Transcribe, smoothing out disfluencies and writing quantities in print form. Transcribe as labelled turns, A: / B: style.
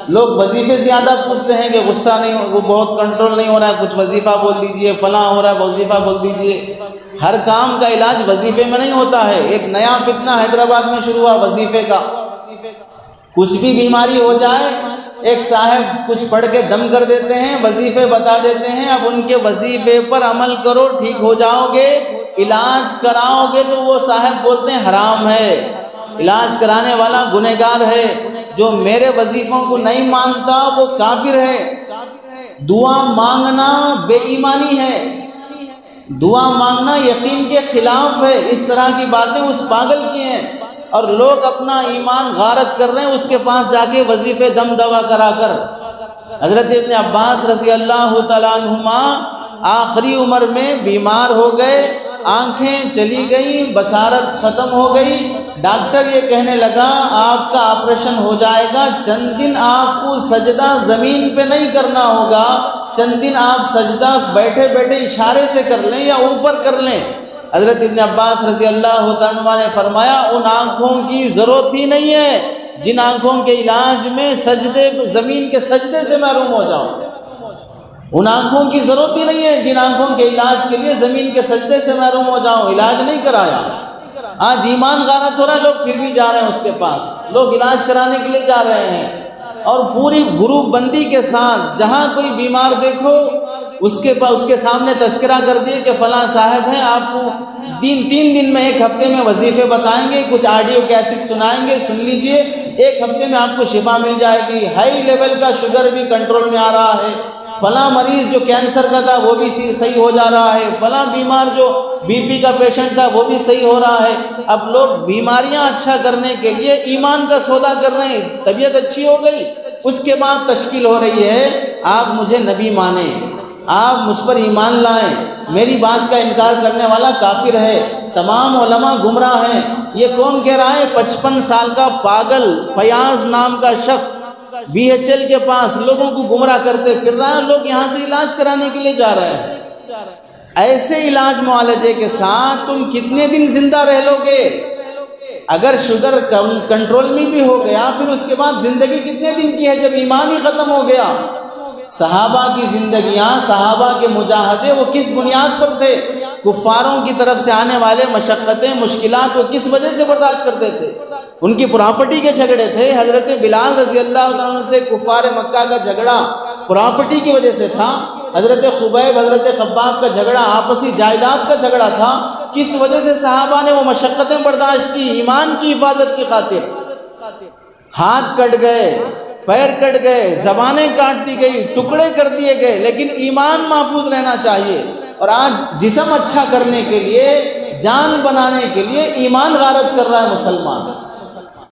A: لوگ وظیفے زیادہ پوچھتے ہیں کہ غصہ نہیں وہ بہت کنٹرول نہیں ہو رہا ہے، کچھ وظیفہ بول دیجئے، فلاں ہو رہا ہے وظیفہ بول دیجئے۔ ہر کام کا علاج وظیفے میں نہیں ہوتا ہے۔ ایک نیا فتنہ حیدرآباد میں شروع ہوا وظیفے کا۔ کچھ بھی بیماری ہو جائے، ایک صاحب کچھ پڑھ کے دم کر دیتے ہیں، وظیفے بتا دیتے ہیں، اب ان کے وظیفے پر عمل کرو ٹھیک ہو جاؤ گے، علاج کراؤ گے تو وہ صاحب بولتے ہیں حرام ہے، علاج کرانے والا گنہگار ہے، جو میرے وظیفوں کو نہیں مانتا وہ کافر ہے۔ دعا مانگنا بے ایمانی ہے، دعا مانگنا یقین کے خلاف ہے۔ اس طرح کی باتیں اس پاگل کی ہیں، اور لوگ اپنا ایمان غارت کر رہے ہیں اس کے پاس جا کے وظیفے دم دوا کرا کر۔ حضرت ابن عباس رضی اللہ تعالیٰ عنہما آخری عمر میں بیمار ہو گئے، آنکھیں چلی گئیں، بصارت ختم ہو گئی، ڈاکٹر یہ کہنے لگا آپ کا آپریشن ہو جائے گا، چند دن آپ کو سجدہ زمین پہ نہیں کرنا ہوگا، چند دن آپ سجدہ بیٹھے بیٹھے اشارے سے کر لیں یا اوپر کر لیں۔ حضرت ابن عباس رضی اللہ عنہ نے فرمایا ان آنکھوں کی ضرورت ہی نہیں ہے جن آنکھوں کے علاج میں سجدے زمین کے سجدے سے محروم ہو جاؤ، ان آنکھوں کی ضرورت ہی نہیں ہے جن آنکھوں کے علاج کے لیے زمین کے سجدے سے محروم ہو جاؤ، علاج نہیں کرایا۔ آج ایمان غارت ہو رہا ہے، لوگ پھر بھی جا رہے ہیں اس کے پاس، لوگ علاج کرانے کے لیے جا رہے ہیں، اور پوری گروپ بندی کے ساتھ جہاں کوئی بیمار دیکھو اس کے سامنے تذکرہ کر دیے کہ فلاں صاحب ہیں، آپ کو 3 دن میں 1 ہفتے میں وظیفے بتائیں گے، کچھ آڈیو کیسٹ سنائیں گے، سن لیجئے، 1 ہفتے میں آپ کو شفا مل جائے گی، ہائی لیول کا شوگر بھی کنٹرول میں آ رہا ہے، فلاں مریض جو کینسر کا تھا وہ بھی صحیح ہو جا رہا ہے، فلاں بیمار جو بی پی کا پیشنٹ تھا وہ بھی صحیح ہو رہا ہے۔ اب لوگ بیماریاں اچھا کرنے کے لیے ایمان کا سودا کر رہے ہیں، طبیعت اچھی ہو گئی، اس کے بعد تشکیل ہو رہی ہے آپ مجھے نبی مانیں، آپ مجھ پر ایمان لائیں، میری بات کا انکار کرنے والا کافر ہے، تمام علماء گمراہ ہیں۔ یہ کون کہہ رہا ہے؟ 55 سال کا پاگل فیاض نام کا شخص BHL کے پاس لوگوں کو گمراہ کرتے پھر رہا ہے، لوگ یہاں سے علاج کرانے کے لیے جا رہے ہیں۔ ایسے علاج معالجے کے ساتھ تم کتنے دن زندہ رہ لو گے؟ اگر شوگر کنٹرول میں بھی ہو گیا پھر اس کے بعد زندگی کتنے دن کی ہے جب ایمان ہی ختم ہو گیا؟ صحابہ کی زندگیاں، صحابہ کے مجاہدے وہ کس بنیاد پر تھے؟ کفاروں کی طرف سے آنے والے مشقتیں، مشکلات وہ کس وجہ سے برداشت کرتے تھے؟ ان کی پراپرٹی کے جھگڑے تھے۔ حضرت بلال رضی اللہ عنہ سے کفار مکہ کا جھگڑا پراپرٹی کی وجہ سے تھا، حضرت خبیب حضرت خباب کا جھگڑا آپسی جائیداد کا جھگڑا تھا۔ کس وجہ سے صحابہ نے وہ مشقتیں برداشت کی؟ ایمان کی حفاظت کی خاطر۔ ہاتھ کٹ گئے، پیر کٹ گئے، زبانیں کاٹ دی گئی، ٹکڑے کر دیے گئے، لیکن ایمان محفوظ رہنا چاہیے۔ اور آج جسم اچھا کرنے کے لیے، جان بنانے کے لیے ایمان غارت کر رہا ہے مسلمان۔